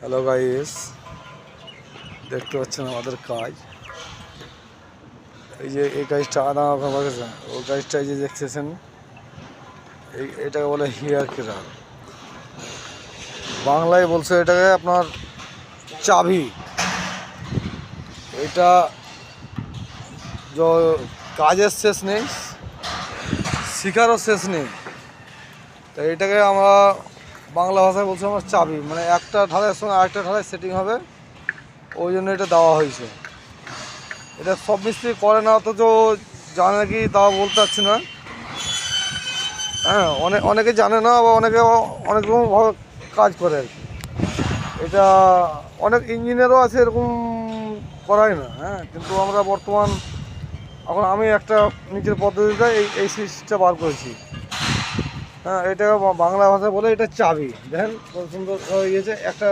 Hello guys, দেখতে পাচ্ছেন আমাদের কাজ। এই যে এই কাজটা আদা গেছে, ওই কাজটা এই যে দেখতেছেন, এটাকে বলে হেয়ার কেরার। বাংলায় বলছে এটাকে আপনার চাবি। এটা কাজের শেষ নেই, শিখারও শেষ নেই। তো এটাকে আমরা বাংলা ভাষায় বলছি আমার চাবি, মানে একটা ঢালের সঙ্গে আরেকটা ঢালের সেটিং হবে, ওই জন্য এটা দেওয়া হয়েছে। এটা সব মিস্ত্রি করে না, অথচ জানে নাকি তাও বলতে পারছি না। হ্যাঁ, অনেকে জানে না, বা অনেকে অনেক রকমভাবে কাজ করে আর কি। এটা অনেক ইঞ্জিনিয়ারও আছে এরকম করায় না। হ্যাঁ, কিন্তু আমরা বর্তমান এখন আমি একটা নিজের পদ্ধতিতে এই সুইচটা বার করেছি। হ্যাঁ, এটা বাংলা ভাষায় বলে এটা চাবি। দেখেন কত সুন্দর হয়ে গেছে। একটা